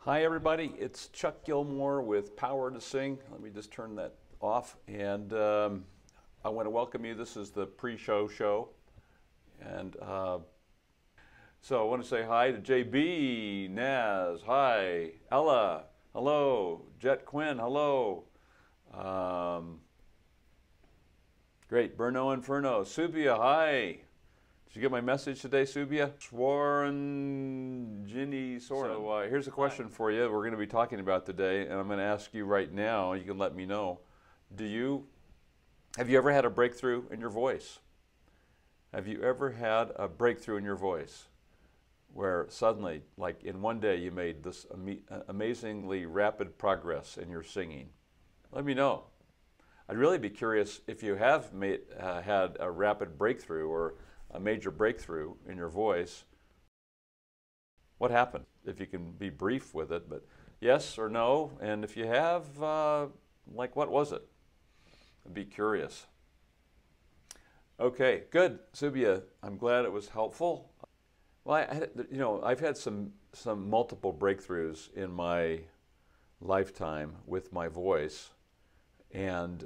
Hi everybody, it's Chuck Gilmore with Power to Sing. Let me just turn that off, and I want to welcome you. This is the pre-show show, and so I want to say hi to JB, Naz, hi, Ella, hello, Jet Quinn, hello, great, Burno Inferno, Subia, hi. Did you get my message today, Subia? Swaran Ginny Soren. So here's a question for you we're going to be talking about today, and I'm going to ask you right now. You can let me know. Have you ever had a breakthrough in your voice? Have you ever had a breakthrough in your voice where suddenly, like in one day, you made this amazingly rapid progress in your singing? Let me know. I'd really be curious if you have had a rapid breakthrough or a major breakthrough in your voice. What happened? If you can be brief with it, but yes or no, and if you have, like, what was it? I'd be curious. Okay, good, Subia. I'm glad it was helpful. Well, I've had some multiple breakthroughs in my lifetime with my voice, and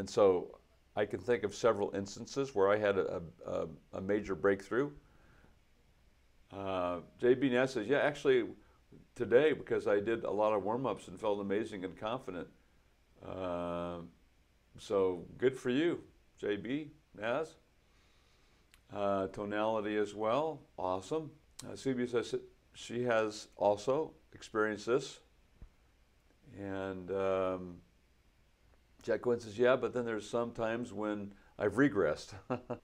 so I can think of several instances where I had a major breakthrough. JB Ness says, yeah, actually today, because I did a lot of warm-ups and felt amazing and confident. So good for you, JB Naz. Tonality as well, awesome. Subia says she has also experienced this. And Jack Quinn says, yeah, but then there's some times when I've regressed.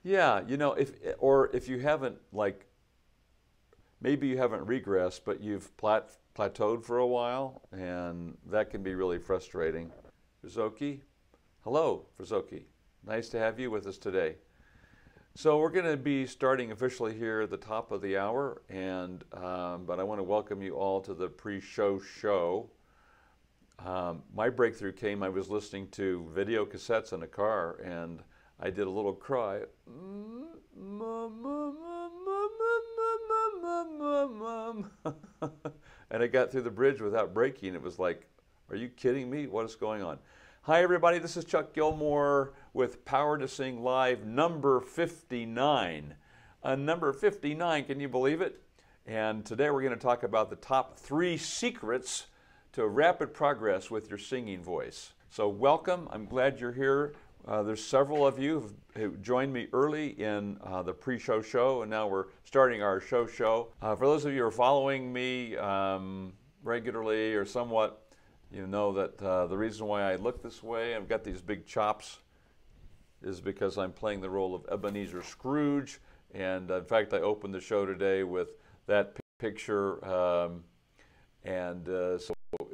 Yeah, if you haven't, like, maybe you haven't regressed, but you've plateaued for a while, and that can be really frustrating. Frizoki, hello, Frizoki. Nice to have you with us today. So we're going to be starting officially here at the top of the hour, and but I want to welcome you all to the pre-show show. My breakthrough came, I was listening to video cassettes in a car, and I did a little cry. And I got through the bridge without breaking. It was like, are you kidding me? What is going on? Hi everybody, this is Chuck Gilmore with Power to Sing Live number 59. Number 59, can you believe it? And today we're going to talk about the top 3 secrets to rapid progress with your singing voice. So welcome, I'm glad you're here. There's several of you who joined me early in the pre-show show, and now we're starting our show. For those of you who are following me regularly or somewhat, you know that the reason why I look this way, I've got these big chops, is because I'm playing the role of Ebenezer Scrooge, and in fact I opened the show today with that picture, so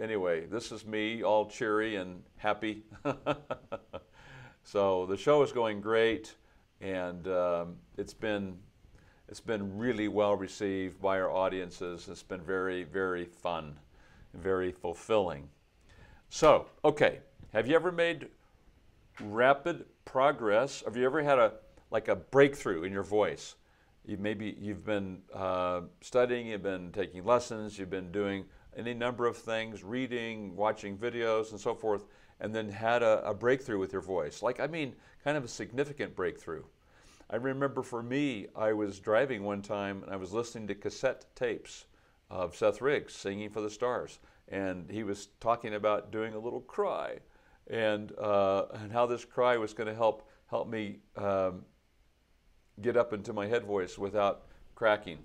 anyway, this is me, all cheery and happy. So the show is going great, and it's been really well received by our audiences. It's been very, very fun, very fulfilling. So, okay, have you ever made rapid progress? Have you ever had a breakthrough in your voice? Maybe you've been studying, you've been taking lessons, you've been doing any number of things, reading, watching videos, and so forth, and then had a breakthrough with your voice. Like, I mean, kind of a significant breakthrough. I remember for me, I was driving one time, and I was listening to cassette tapes of Seth Riggs singing for the Stars, and he was talking about doing a little cry, and how this cry was going to help me get up into my head voice without cracking.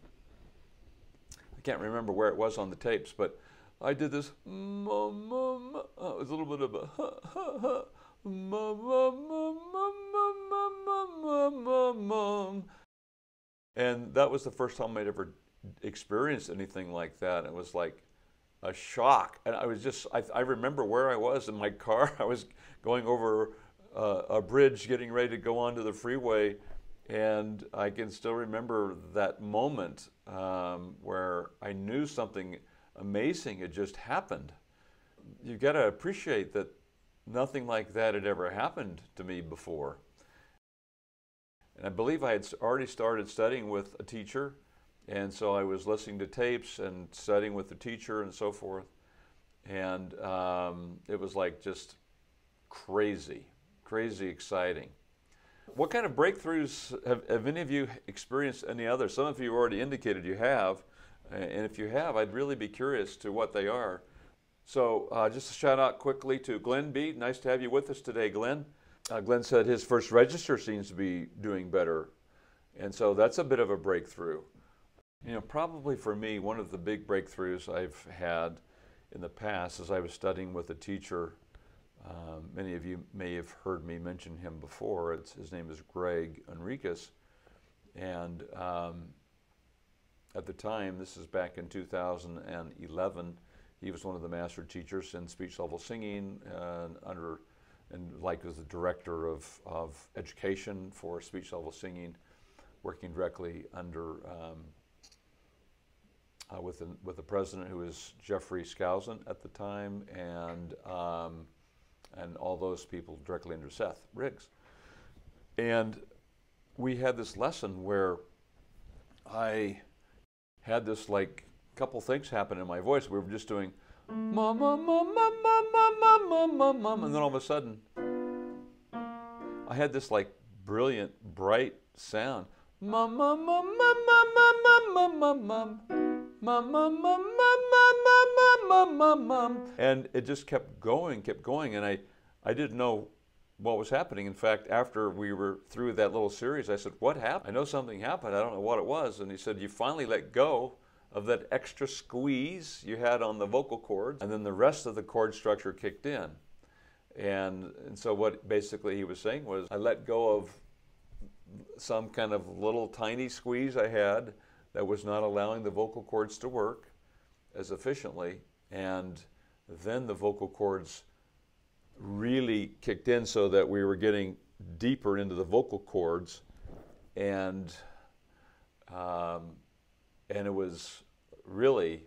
I can't remember where it was on the tapes, but I did this, it was a little bit of a, and that was the first time I'd ever experienced anything like that. It was like a shock, and I remember where I was in my car. I was going over a bridge, getting ready to go onto the freeway, and I can still remember that moment where I knew something amazing had just happened. You got to appreciate that nothing like that had ever happened to me before. And I believe I had already started studying with a teacher, And so I was listening to tapes and studying with the teacher and so forth. And it was like just crazy, crazy exciting. What kind of breakthroughs have any of you experienced? Any others? Some of you already indicated you have. And if you have, I'd really be curious to what they are. So just a shout out quickly to Glenn B. Nice to have you with us today, Glenn. Glenn said his first register seems to be doing better. And so that's a bit of a breakthrough. You know, probably for me, one of the big breakthroughs I've had in the past is I was studying with a teacher. Many of you may have heard me mention him before. His name is Greg Enriquez. And at the time, this is back in 2011, he was one of the master teachers in speech level singing and like was the director of education for speech level singing, working directly under with the president, who was Jeffrey Skousen at the time, and all those people directly under Seth Riggs. And we had this lesson where I had this like couple things happen in my voice. We were just doing mum, mum, mum, mum, mum, mum, mum, mum, mum, and then all of a sudden I had this like brilliant, bright sound. Mum, mum, mum, mum, mum, mum, mum, mum, mum. Mum, mum, mum, mum, mum, mum, mum, mum, mum. And it just kept going, and I didn't know what was happening. In fact, after we were through that little series, I said, what happened? I know something happened, I don't know what it was. And he said, you finally let go of that extra squeeze you had on the vocal cords, and then the rest of the chord structure kicked in. And so what basically he was saying was, I let go of some kind of little tiny squeeze I had that was not allowing the vocal cords to work as efficiently, and then the vocal cords really kicked in so that we were getting deeper into the vocal cords, and it was really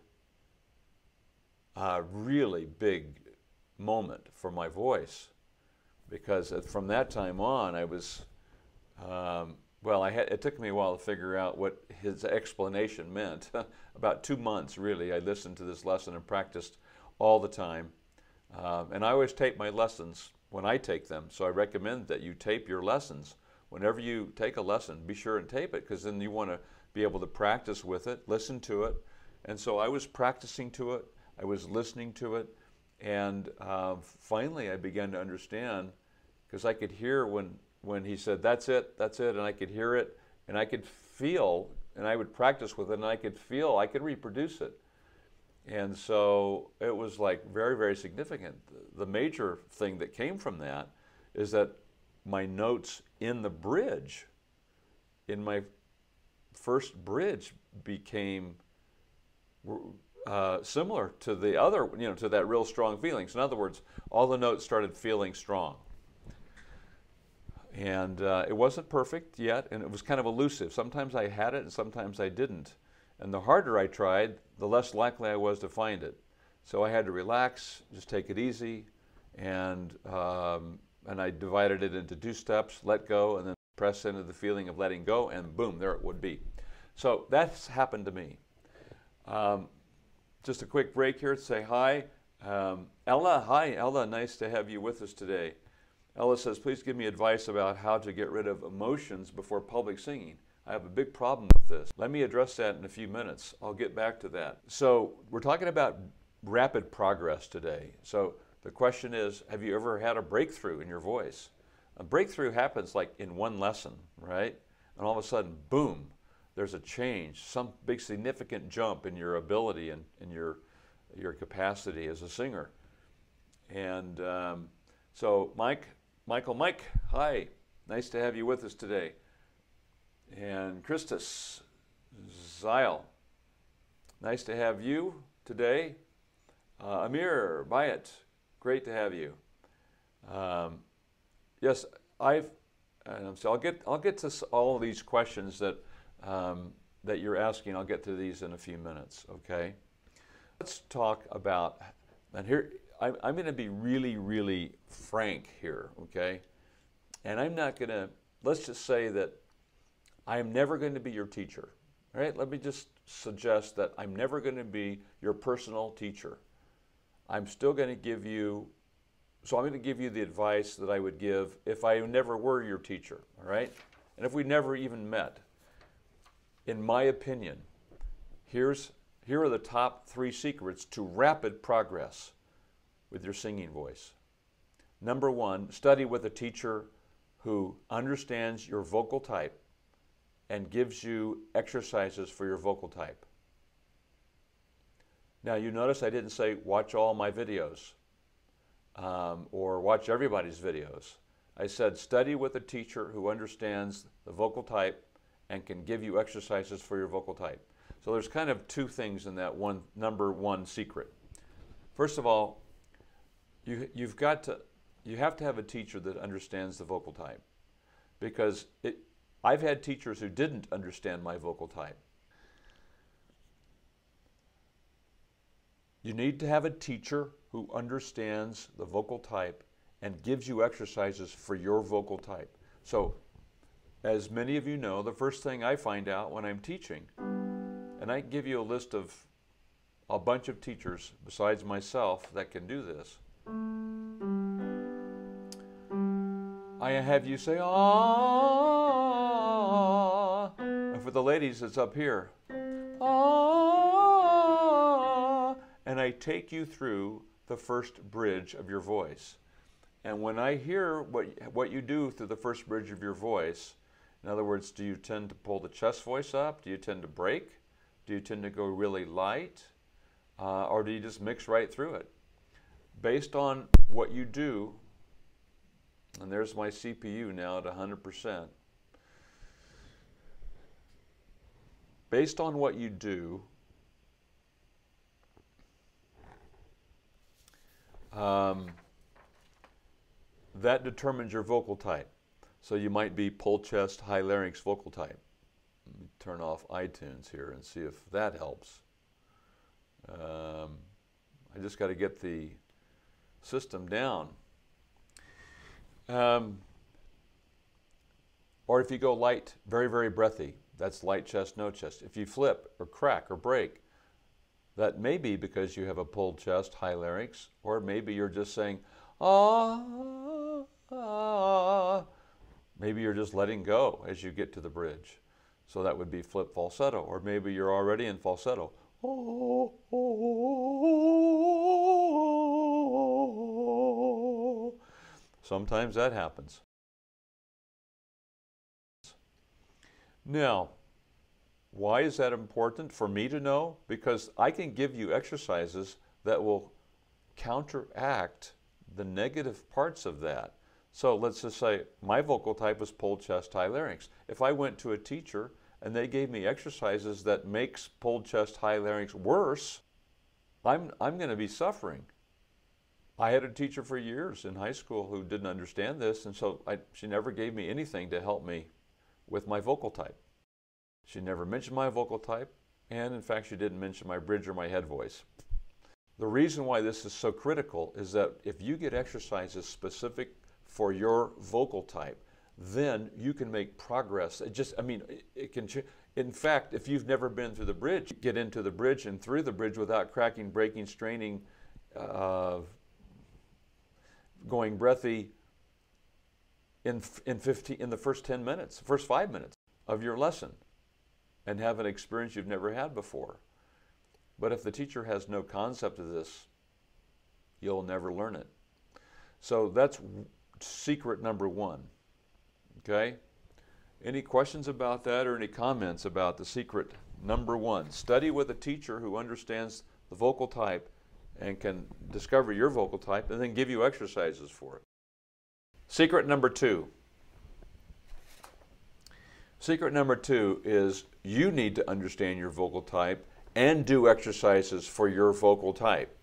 a really big moment for my voice, because from that time on I was well, it took me a while to figure out what his explanation meant. About 2 months, really. I listened to this lesson and practiced all the time. And I always tape my lessons when I take them, so I recommend that you tape your lessons. Whenever you take a lesson, be sure and tape it, because then you want to be able to practice with it, listen to it. And so I was practicing to it, I was listening to it, and finally I began to understand, because I could hear when he said, that's it, and I could hear it, and I could feel, and I would practice with it, and I could feel, I could reproduce it. And so it was like very, very significant. The major thing that came from that is that my notes in the bridge, in my first bridge, became similar to the other, to that real strong feeling. So in other words, all the notes started feeling strong. And it wasn't perfect yet, and it was kind of elusive. Sometimes I had it, and sometimes I didn't. And the harder I tried, the less likely I was to find it. So I had to relax, just take it easy, and I divided it into 2 steps: let go, and then press into the feeling of letting go, and boom, there it would be. So that's happened to me. Just a quick break here to say hi. Ella, hi, Ella, nice to have you with us today. Ella says, please give me advice about how to get rid of emotions before public singing. I have a big problem with this. Let me address that in a few minutes. I'll get back to that. So we're talking about rapid progress today. So the question is, have you ever had a breakthrough in your voice? A breakthrough happens like in one lesson, right? And all of a sudden, boom, there's a change, some big significant jump in your ability and in your capacity as a singer. And so Mike, hi, nice to have you with us today. And Christus, Zyle, nice to have you today. Amir, Bayat, great to have you. Yes, so I'll get to all of these questions that you're asking. I'll get to these in a few minutes. Okay. Let's talk about, and here I'm going to be really, really frank here. Okay, and I'm not going to. Let's just say that I am never going to be your teacher. All right, let me just suggest that I'm never going to be your personal teacher. I'm still going to give you, so I'm going to give you the advice that I would give if I never were your teacher, all right? And if we never even met. In my opinion, here are the top 3 secrets to rapid progress with your singing voice. Number 1, study with a teacher who understands your vocal type and gives you exercises for your vocal type. Now you notice I didn't say watch all my videos or watch everybody's videos. I said study with a teacher who understands the vocal type and can give you exercises for your vocal type. So there's kind of 2 things in that number 1 secret. First of all, you have to have a teacher that understands the vocal type, because I've had teachers who didn't understand my vocal type. You need to have a teacher who understands the vocal type and gives you exercises for your vocal type. So, as many of you know, the first thing I find out when I'm teaching, and I can give you a list of a bunch of teachers besides myself that can do this. I have you say, ah, and for the ladies, it's up here, ah, and I take you through the first bridge of your voice. And when I hear what you do through the first bridge of your voice, in other words, do you tend to pull the chest voice up? Do you tend to break? Do you tend to go really light? Or do you just mix right through it? Based on what you do, and there's my CPU now at 100%. Based on what you do, that determines your vocal type. So you might be pull chest, high larynx vocal type. Let me turn off iTunes here and see if that helps. I just got to get the system down. Or if you go light, very, very breathy, that's light chest, no chest. If you flip or crack or break, that may be because you have a pulled chest, high larynx, or maybe you're just saying, ah, ah. Maybe you're just letting go as you get to the bridge. So that would be flip falsetto, or maybe you're already in falsetto. Oh, oh, oh. Sometimes that happens. Now, why is that important for me to know? Because I can give you exercises that will counteract the negative parts of that. So let's just say my vocal type is pulled chest, high larynx. If I went to a teacher and they gave me exercises that makes pulled chest, high larynx worse, I'm going to be suffering. I had a teacher for years in high school who didn't understand this, and so she never gave me anything to help me with my vocal type. She never mentioned my vocal type, and in fact she didn't mention my bridge or my head voice. The reason why this is so critical is that if you get exercises specific for your vocal type, then you can make progress. It can. In fact, if you've never been through the bridge, get into the bridge and through the bridge without cracking, breaking, straining, going breathy in the first 10 minutes, first 5 minutes of your lesson, and have an experience you've never had before. But if the teacher has no concept of this, you'll never learn it. So that's secret number 1. Okay? Any questions about that or any comments about the secret number 1? Study with a teacher who understands the vocal type and can discover your vocal type and then give you exercises for it. Secret number 2. Secret number 2 is you need to understand your vocal type and do exercises for your vocal type.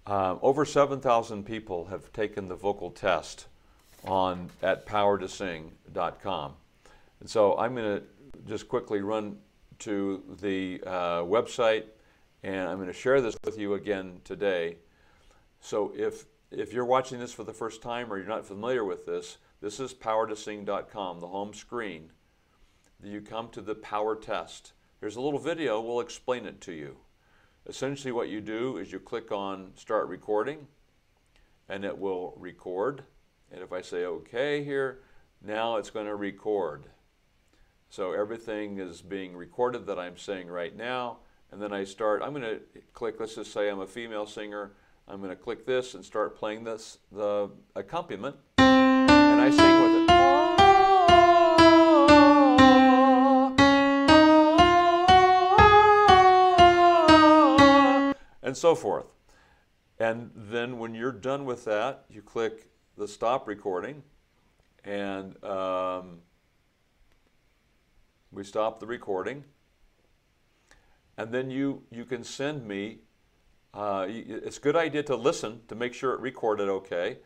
Over 7,000 people have taken the vocal test at powertosing.com. And so I'm going to just quickly run to the website, and I'm going to share this with you again today. So if you're watching this for the first time or you're not familiar with this, this is powertosing.com, the home screen. you come to the power test. Here's a little video, we'll explain it to you. Essentially what you do is you click on start recording and it will record. And if I say okay here, now it's going to record. So everything is being recorded that I'm saying right now. And then I'm going to click, let's just say I'm a female singer. I'm going to click this and start playing the accompaniment. And I sing with it. And so forth. And then when you're done with that, you click the stop recording, and we stop the recording. And then you can send me, it's a good idea to listen to make sure it recorded okay.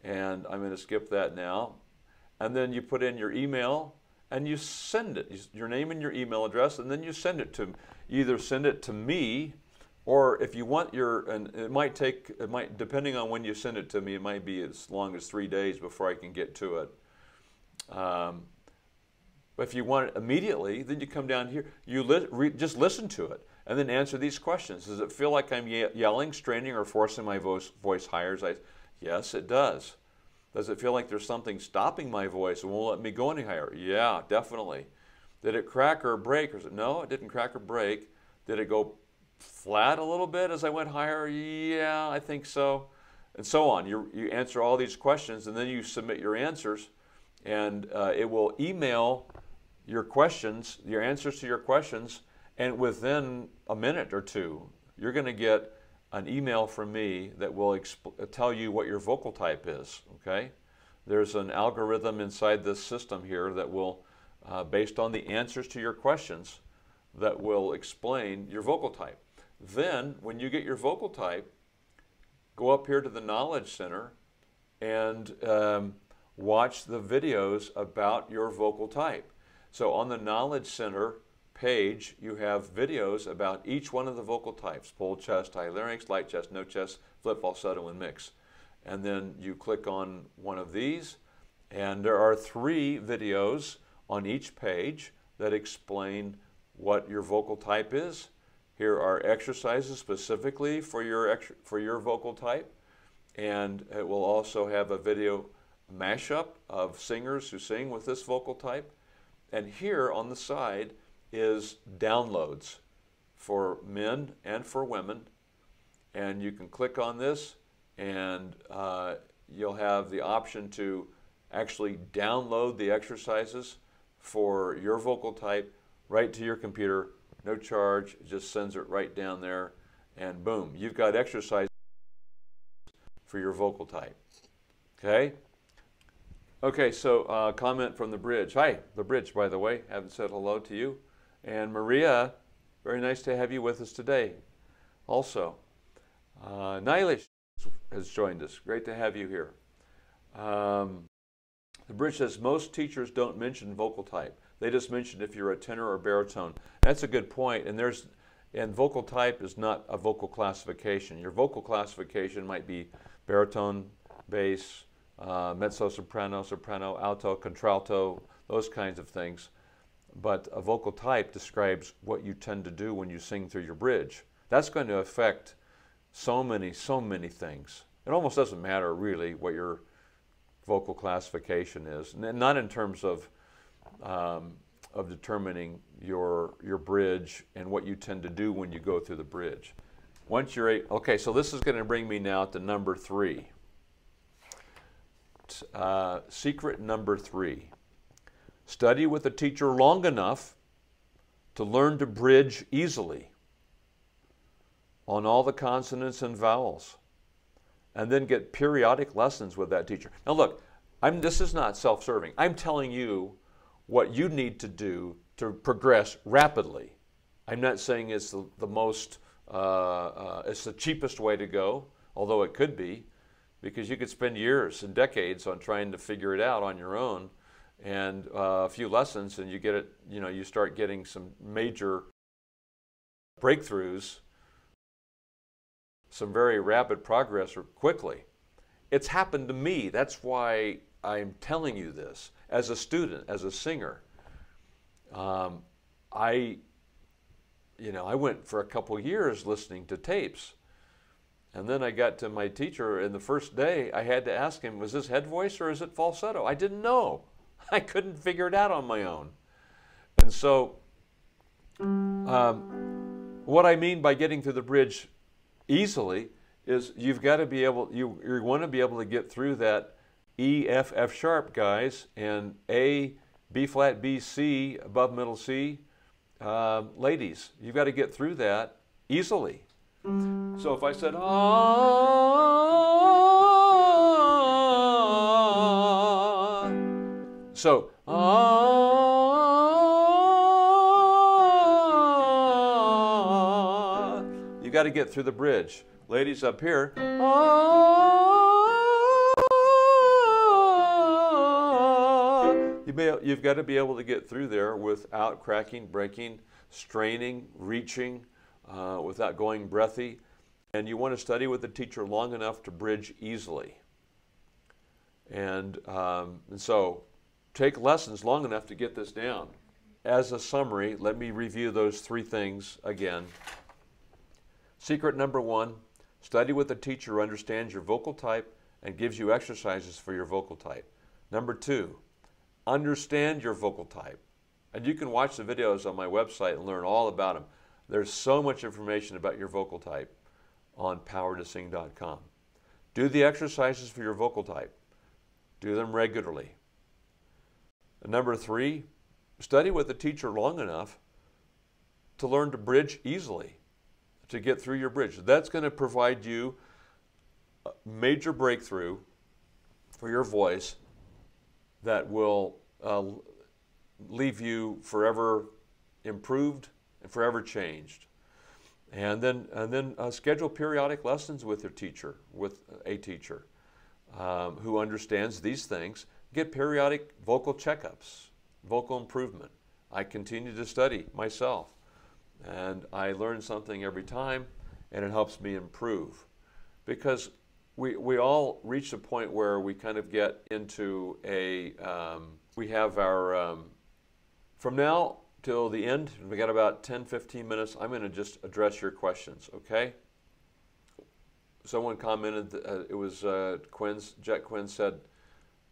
And I'm going to skip that now. And then you put in your email and you send it, your name and your email address, and then you send it to, either send it to me, or if you want and it might, depending on when you send it to me, it might be as long as 3 days before I can get to it. But if you want it immediately, then you come down here, you just listen to it, and then answer these questions. Does it feel like I'm yelling, straining, or forcing my voice higher? Yes, it does. Does it feel like there's something stopping my voice and won't let me go any higher? Yeah, definitely. Did it crack or break? No, it didn't crack or break. Did it go flat a little bit as I went higher? Yeah, I think so. And so on. You answer all these questions, and then you submit your answers, and it will email your questions, your answers to your questions, and within a minute or two, you're going to get an email from me that will tell you what your vocal type is, okay? There's an algorithm inside this system here that will, based on the answers to your questions, that will explain your vocal type. Then, when you get your vocal type, go up here to the Knowledge Center and watch the videos about your vocal type. So on the Knowledge Center page, you have videos about each one of the vocal types: full chest, high larynx, light chest, no chest, flip, falsetto, and mix. And then you click on one of these, and there are 3 videos on each page that explain what your vocal type is. Here are exercises specifically for your vocal type, and it will also have a video mashup of singers who sing with this vocal type. And here on the side is downloads for men and for women, and you can click on this, and you'll have the option to actually download the exercises for your vocal type right to your computer. No charge, it just sends it right down there, and boom, you've got exercises for your vocal type. Okay? Okay, so comment from the bridge. Hi, the bridge, by the way. Haven't said hello to you. And Maria, very nice to have you with us today. Also, Nailish has joined us. Great to have you here. The bridge says most teachers don't mention vocal type. They just mention if you're a tenor or baritone. That's a good point. And vocal type is not a vocal classification. Your vocal classification might be baritone, bass, mezzo soprano, soprano, alto, contralto, those kinds of things. But a vocal type describes what you tend to do when you sing through your bridge. That's going to affect so many things. It almost doesn't matter really what your vocal classification is, not in terms of determining your bridge and what you tend to do when you go through the bridge. Once you're okay, so this is going to bring me now to number 3. Secret number 3. Study with a teacher long enough to learn to bridge easily on all the consonants and vowels, and then get periodic lessons with that teacher. Now look, this is not self-serving. I'm telling you what you need to do to progress rapidly. I'm not saying it's the most, it's the cheapest way to go, although it could be, because you could spend years and decades on trying to figure it out on your own, and a few lessons, and you get it. You start getting some major breakthroughs, some very rapid progress quickly. It's happened to me. That's why I'm telling you this as a student, as a singer. Um, I, I went for a couple years listening to tapes. And then I got to my teacher, and the first day I had to ask him, was this head voice or is it falsetto? I didn't know. I couldn't figure it out on my own. And so what I mean by getting through the bridge easily is you've got to be able, you want to be able to get through that E, F, F sharp, guys, and A, B flat, B, C, above middle C. Ladies, you've got to get through that easily. So if I said, ah, so, ah, you got to get through the bridge. Ladies up here, ah, you've got to be able to get through there without cracking, breaking, straining, reaching, without going breathy. And you want to study with the teacher long enough to bridge easily. And so take lessons long enough to get this down. As a summary, let me review those three things again. Secret number one, study with the teacher who understands your vocal type and gives you exercises for your vocal type. Number two, understand your vocal type. And you can watch the videos on my website and learn all about them. There's so much information about your vocal type on powertosing.com. Do the exercises for your vocal type. Do them regularly. And number three, study with the teacher long enough to learn to bridge easily, to get through your bridge. That's going to provide you a major breakthrough for your voice that will leave you forever improved and forever changed. And then schedule periodic lessons with your teacher, with a teacher who understands these things. Get periodic vocal checkups, vocal improvement. I continue to study myself, and I learn something every time, and it helps me improve. Because we all reach a point where we kind of get into a, we have our, from now till the end, we got about 10-15 minutes. I'm going to just address your questions, okay? Someone commented, it was Jet Quinn said,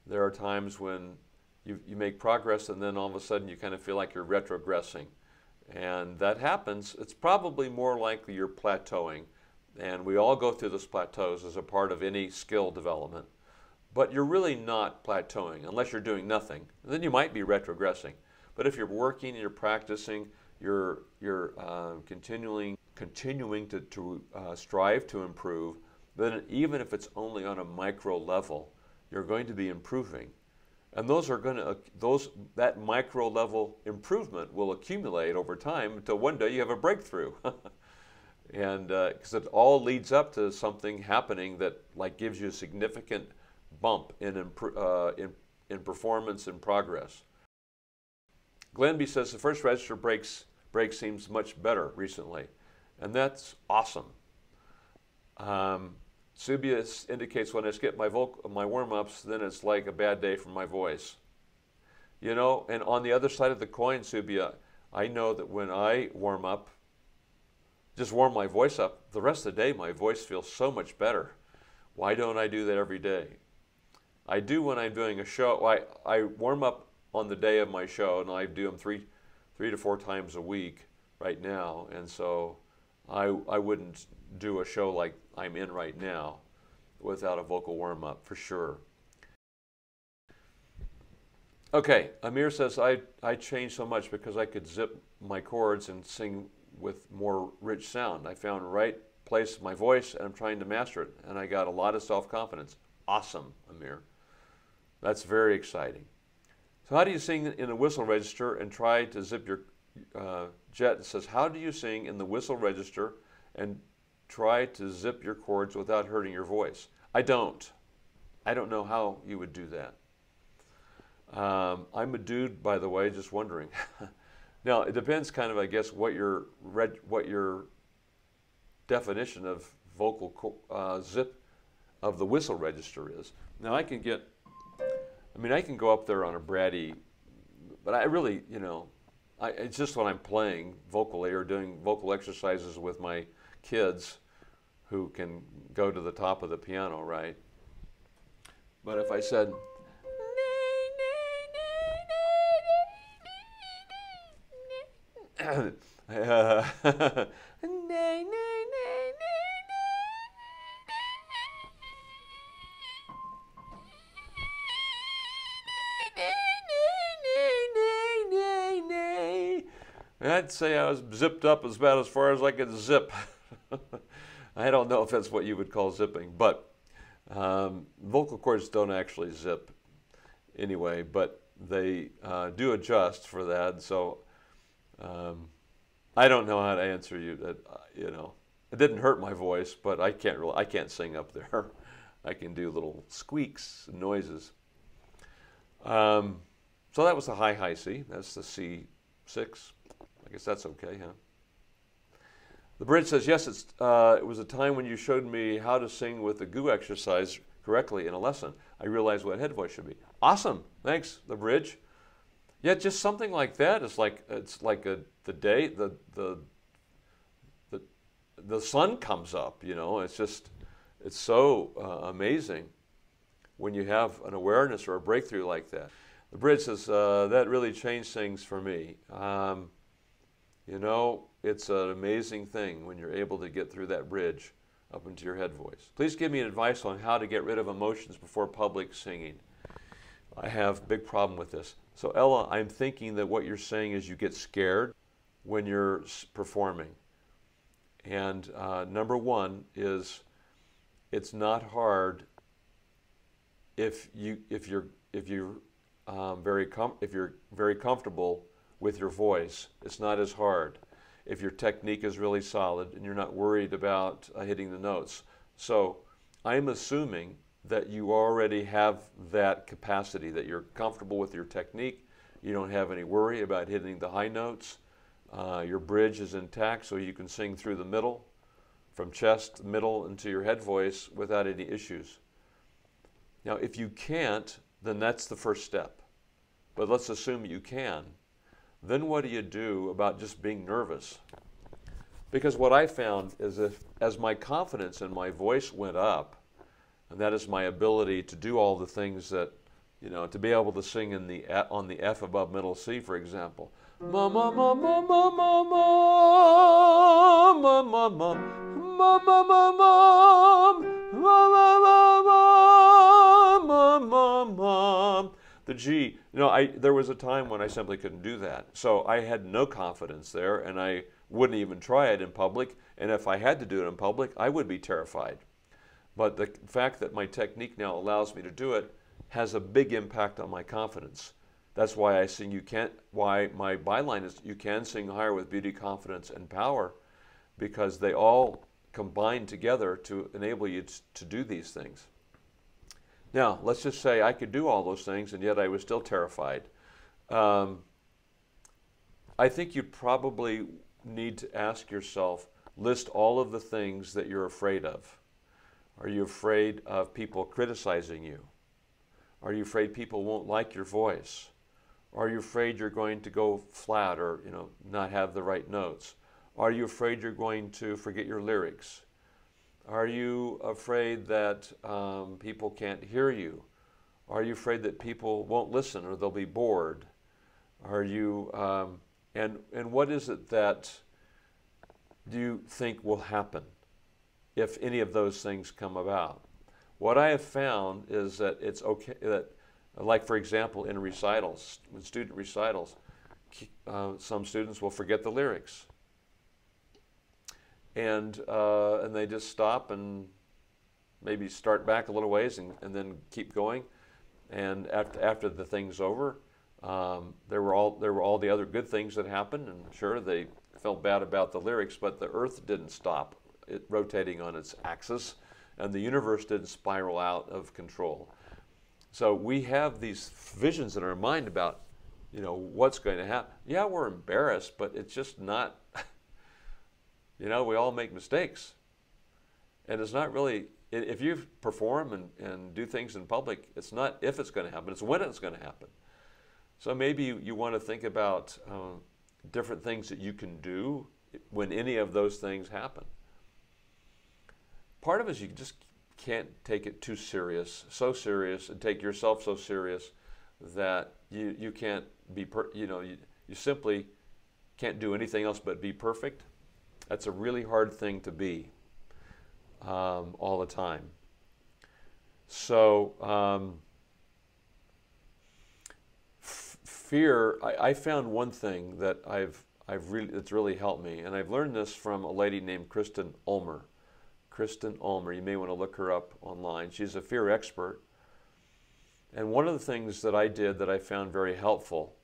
there are times when you make progress and then all of a sudden you kind of feel like you're retrogressing. And that happens. It's probably more likely you're plateauing. And we all go through those plateaus as a part of any skill development. But you're really not plateauing unless you're doing nothing. And then you might be retrogressing. But if you're working and you're practicing, you're continuing to strive to improve, then even if it's only on a micro level, you're going to be improving. And that micro level improvement will accumulate over time until one day you have a breakthrough. And because it all leads up to something happening that gives you a significant bump in performance and progress. Glenby says the first register break seems much better recently, and that's awesome. Subia indicates when I skip my warm-ups, then it's like a bad day for my voice. You know, and on the other side of the coin, Subia, I know that when I warm up, just warm my voice up, the rest of the day my voice feels so much better. Why don't I do that every day? I do when I'm doing a show. I warm up on the day of my show, and I do them three to four times a week right now, and so I wouldn't do a show like I'm in right now without a vocal warm-up for sure. Okay, Amir says I changed so much because I could zip my chords and sing with more rich sound. I found the right place in my voice and I'm trying to master it, and I got a lot of self-confidence. Awesome, Amir. That's very exciting. So how do you sing in the whistle register and try to zip your, Jet says, how do you sing in the whistle register and try to zip your chords without hurting your voice? I don't know how you would do that. I'm a dude, by the way, just wondering. Now, it depends kind of, I guess, what your definition of vocal zip of the whistle register is. Now, I can go up there on a bratty, but I really, it's just when I'm playing vocally or doing vocal exercises with my kids who can go to the top of the piano, right? But if I said, I'd say I was zipped up about as far as I could zip. I don't know if that's what you would call zipping, but vocal cords don't actually zip anyway, but they do adjust for that. So I don't know how to answer you. That it didn't hurt my voice, but I can't sing up there. I can do little squeaks and noises. So that was the high C. That's the C6. I guess that's okay, huh? The bridge says, yes, it was a time when you showed me how to sing with the goo exercise correctly in a lesson. I realized what head voice should be. Awesome. Thanks, the bridge. Yeah, just something like that. It's like the day the sun comes up, it's so amazing when you have an awareness or a breakthrough like that. The bridge says, that really changed things for me. It's an amazing thing when you're able to get through that bridge up into your head voice. Please give me advice on how to get rid of emotions before public singing. I have a big problem with this. So Ella, I'm thinking that what you're saying is you get scared when you're performing. And number one is it's not hard if you're very comfortable with your voice. It's not as hard if your technique is really solid and you're not worried about hitting the notes. So I'm assuming that you already have that capacity, that you're comfortable with your technique. You don't have any worry about hitting the high notes. Your bridge is intact, so you can sing through the middle, from chest, middle, into your head voice without any issues. Now, if you can't, then that's the first step. But let's assume you can. Then what do you do about just being nervous? Because what I found is as my confidence in my voice went up, and that is my ability to do all the things that, to be able to sing on the F above middle C, for example. Ma ma ma ma ma ma ma ma ma ma ma ma ma ma ma ma ma. The G, there was a time when I simply couldn't do that. So I had no confidence there, and I wouldn't even try it in public. And if I had to do it in public, I would be terrified. But the fact that my technique now allows me to do it has a big impact on my confidence. That's why why my byline is, you can sing higher with beauty, confidence, and power, because they all combine together to enable you to do these things. Now, let's just say I could do all those things, and yet I was still terrified. I think you probably need to ask yourself, list all of the things that you're afraid of. Are you afraid of people criticizing you? Are you afraid people won't like your voice? Are you afraid you're going to go flat or not have the right notes? Are you afraid you're going to forget your lyrics? Are you afraid that people can't hear you? Are you afraid that people won't listen or they'll be bored? Are you, and what is it that do you think will happen if any of those things come about? What I have found is that it's okay that, like for example, in recitals, in student recitals, some students will forget the lyrics. And they just stop and maybe start back a little ways and then keep going. And after the thing's over, there were all the other good things that happened, and sure they felt bad about the lyrics, but the earth didn't stop it rotating on its axis, and the universe didn't spiral out of control. So we have these visions in our mind about what's going to happen. Yeah, we're embarrassed, but it's just not. We all make mistakes. And it's not really, if you perform and do things in public, it's not if it's going to happen, it's when it's going to happen. So maybe you want to think about different things that you can do when any of those things happen. Part of it is you just can't take it too serious, so serious, and take yourself so serious that you can't be, you simply can't do anything else but be perfect. That's a really hard thing to be all the time. So fear, I found one thing that it's really helped me, and I've learned this from a lady named Kristen Ulmer. Kristen Ulmer, you may want to look her up online. She's a fear expert. And one of the things that I did that I found very helpful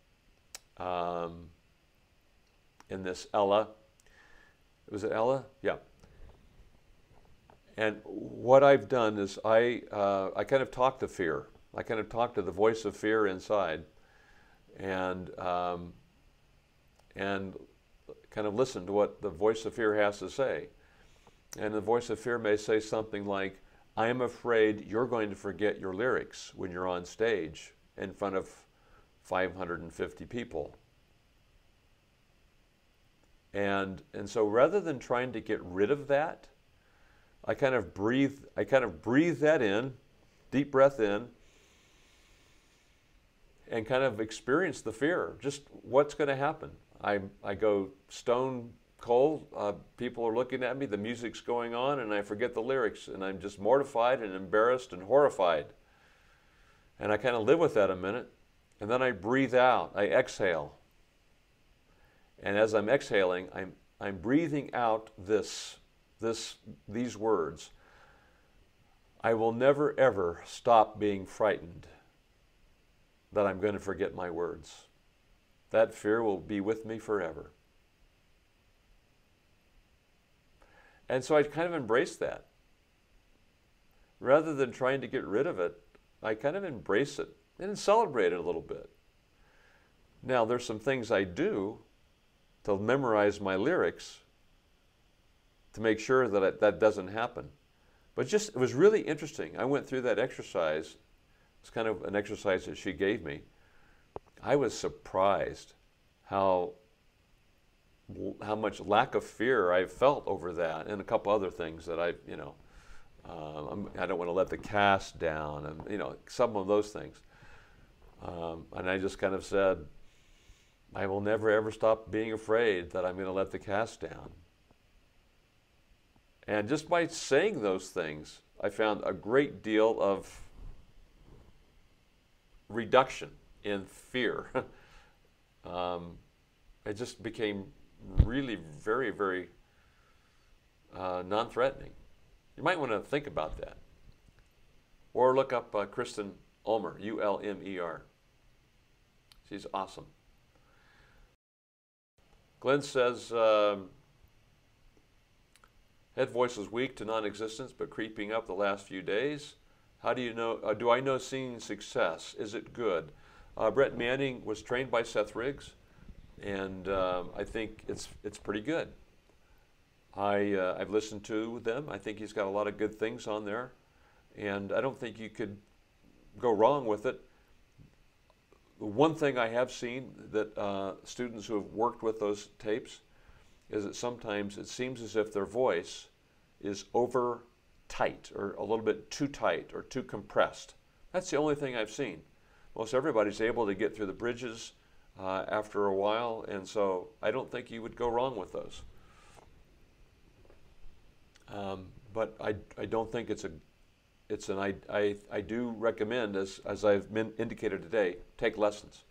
in this Ella, was it Ella? Yeah. And what I've done is I kind of talk to fear. I kind of talk to the voice of fear inside, and kind of listen to what the voice of fear has to say. And the voice of fear may say something like, I am afraid you're going to forget your lyrics when you're on stage in front of 550 people. And so rather than trying to get rid of that, I kind of breathe that in, deep breath in, and kind of experience the fear. Just what's going to happen. I go stone cold, people are looking at me, the music's going on, and I forget the lyrics, and I'm just mortified and embarrassed and horrified. And I kind of live with that a minute, and then I breathe out, I exhale. And as I'm exhaling, I'm breathing out these words. I will never ever stop being frightened that I'm going to forget my words. That fear will be with me forever. And so I kind of embrace that. Rather than trying to get rid of it, I kind of embrace it and celebrate it a little bit. Now, there's some things I do to memorize my lyrics to make sure that that doesn't happen. But it was really interesting. I went through that exercise. It's kind of an exercise that she gave me. I was surprised how much lack of fear I felt over that, and a couple other things that I don't want to let the cast down, and some of those things. And I just kind of said, I will never ever stop being afraid that I'm going to let the cast down. And just by saying those things, I found a great deal of reduction in fear. It just became really very, very non-threatening. You might want to think about that. Or look up Kristen Ulmer, U-L-M-E-R. She's awesome. Glenn says, head voice is weak to non-existence, but creeping up the last few days. How do you know, do I know singing success? Is it good? Brett Manning was trained by Seth Riggs, and I think it's pretty good. I've listened to them. I think he's got a lot of good things on there, and I don't think you could go wrong with it. The one thing I have seen that students who have worked with those tapes is that sometimes it seems as if their voice is over tight, or a little bit too tight or too compressed. That's the only thing I've seen. Most everybody's able to get through the bridges after a while, and so I don't think you would go wrong with those. But I don't think I do recommend, as I've indicated today, take lessons.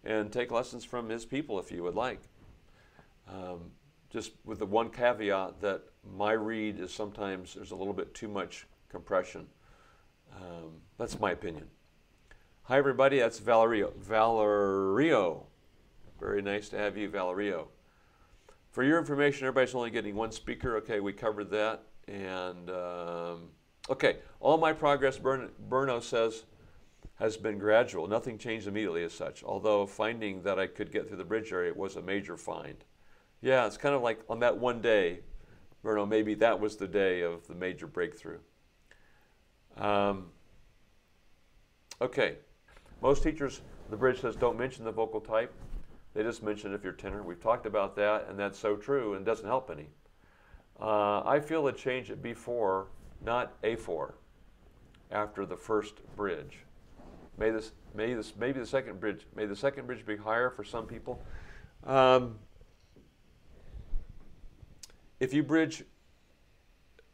And take lessons from his people if you would like. Just with the one caveat that my read is sometimes there's a little bit too much compression. That's my opinion. Hi everybody, that's Valerio. Valerio. Very nice to have you, Valerio. For your information, everybody's only getting one speaker. Okay, we covered that. And okay, all my progress, Berno says, has been gradual. Nothing changed immediately as such, although finding that I could get through the bridge area was a major find. Yeah, it's kind of like on that one day, Berno, maybe that was the day of the major breakthrough. Okay, most teachers, the bridge says, don't mention the vocal type. They just mention if you're tenor. We've talked about that, and that's so true, and doesn't help any. I feel a change at B4, not A4, after the first bridge. Maybe the second bridge. May the second bridge be higher for some people. If you bridge,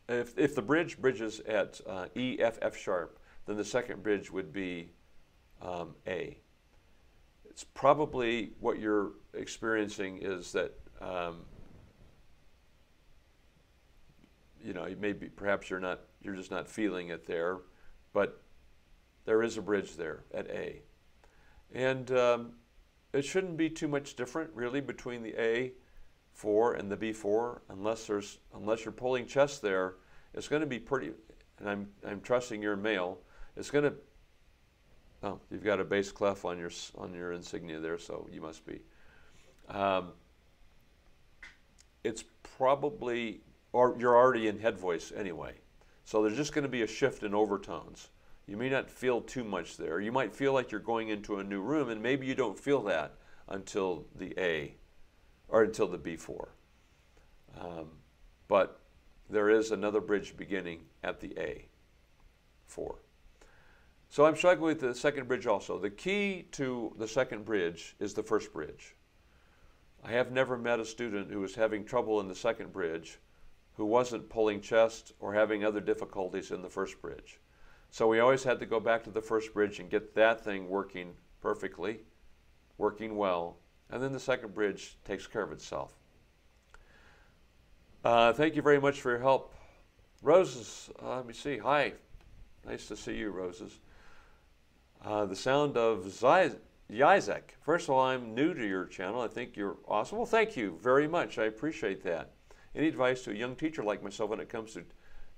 if the bridge bridges at E, F, F sharp, then the second bridge would be A. It's probably what you're experiencing is that you know, maybe perhaps you're just not feeling it there, but there is a bridge there at A, and it shouldn't be too much different really between the A4 and the B4, unless you're pulling chest there. It's going to be pretty, and I'm trusting you're male. It's going to. Oh, you've got a bass clef on your insignia there, so you must be. It's probably, or you're already in head voice anyway. So there's just going to be a shift in overtones. You may not feel too much there. You might feel like you're going into a new room, and maybe you don't feel that until the A, or until the B4. But there is another bridge beginning at the A4. So I'm struggling with the second bridge also. The key to the second bridge is the first bridge. I have never met a student who was having trouble in the second bridge who wasn't pulling chest or having other difficulties in the first bridge. So we always had to go back to the first bridge and get that thing working perfectly, working well, and then the second bridge takes care of itself. Thank you very much for your help. Roses, let me see. Hi. Nice to see you, Roses. The sound of Yizek. First of all, I'm new to your channel. I think you're awesome. Well, thank you very much. I appreciate that. Any advice to a young teacher like myself when it comes to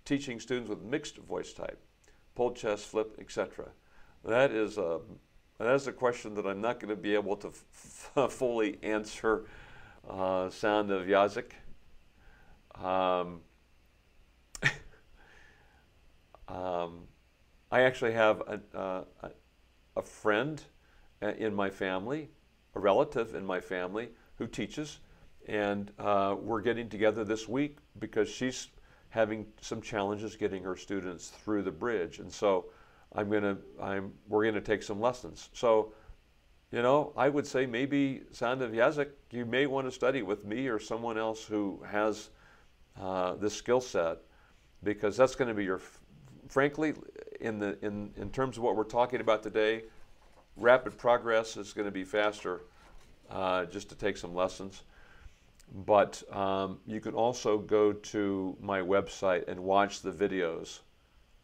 teaching students with mixed voice type, pull chest, flip, etc.? That is a question that I'm not going to be able to fully answer. Sound of Yizek. I actually have a friend in my family, a relative in my family who teaches, and we're getting together this week because she's having some challenges getting her students through the bridge, and so we're gonna take some lessons. So, you know, I would say maybe Sound of Yazek, you may want to study with me or someone else who has this skill set, because that's going to be your, frankly, in terms of what we're talking about today, rapid progress is going to be faster just to take some lessons. But you can also go to my website and watch the videos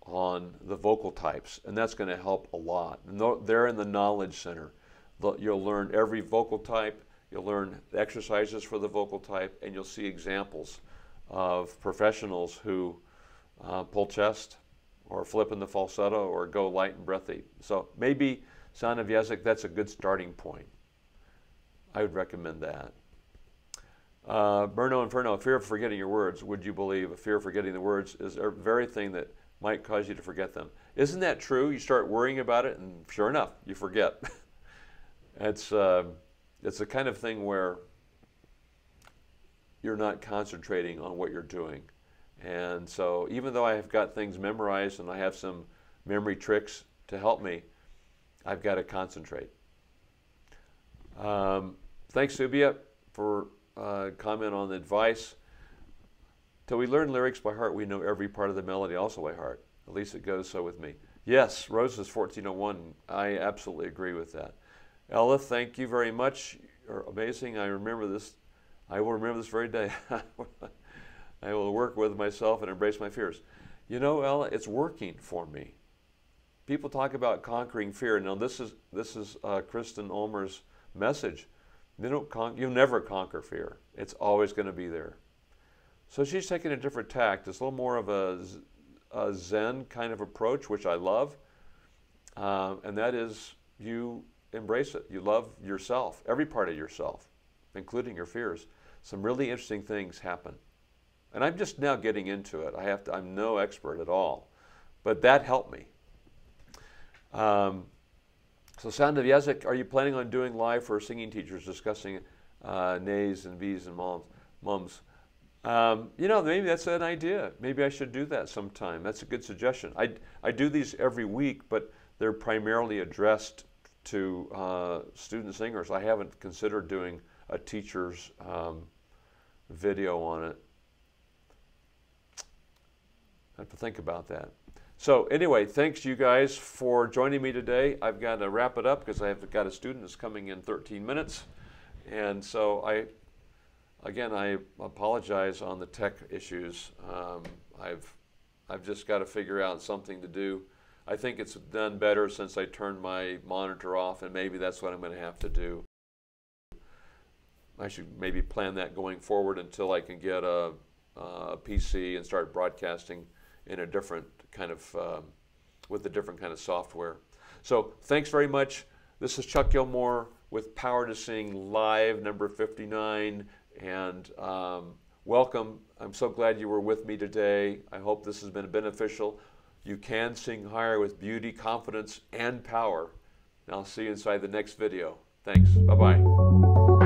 on the vocal types, and that's going to help a lot. And they're in the Knowledge Center. You'll learn every vocal type, you'll learn exercises for the vocal type, and you'll see examples of professionals who pull chest, or flip in the falsetto, or go light and breathy. So maybe Sound of Yazek, that's a good starting point. I would recommend that. Berno Inferno, a fear of forgetting your words. Would you believe a fear of forgetting the words is a very thing that might cause you to forget them? Isn't that true? You start worrying about it, and sure enough, you forget. It's a kind of thing where you're not concentrating on what you're doing. And so even though I have got things memorized and I have some memory tricks to help me, I've got to concentrate. Thanks, Subia, for comment on the advice. Till we learn lyrics by heart, we know every part of the melody also by heart. At least it goes so with me. Yes, Rose's 1401, I absolutely agree with that. Ella, thank you very much. You're amazing. I remember this. I will remember this very day. I will work with myself and embrace my fears. You know, Ella, it's working for me. People talk about conquering fear. Now, this is Kristen Ulmer's message. You'll never conquer fear. It's always going to be there. So she's taking a different tact. It's a little more of a Zen kind of approach, which I love. And that is, you embrace it. You love yourself, every part of yourself, including your fears. Some really interesting things happen. And I'm just now getting into it. I'm no expert at all. But that helped me. So Sound of Yazik, are you planning on doing live for singing teachers discussing nays and V's and mums? You know, maybe that's an idea. Maybe I should do that sometime. That's a good suggestion. I do these every week, but they're primarily addressed to student singers. I haven't considered doing a teacher's video on it. I have to think about that. So anyway, thanks you guys for joining me today. I've got to wrap it up because I've got a student that's coming in 13 minutes. And so I apologize on the tech issues. I've just got to figure out something to do. I think it's done better since I turned my monitor off, and maybe that's what I'm going to have to do. I should maybe plan that going forward until I can get a PC and start broadcasting in a different kind of, with a different kind of software. So thanks very much. This is Chuck Gilmore with Power to Sing Live, number 59. And welcome. I'm so glad you were with me today. I hope this has been beneficial. You can sing higher with beauty, confidence, and power. And I'll see you inside the next video. Thanks. Bye-bye.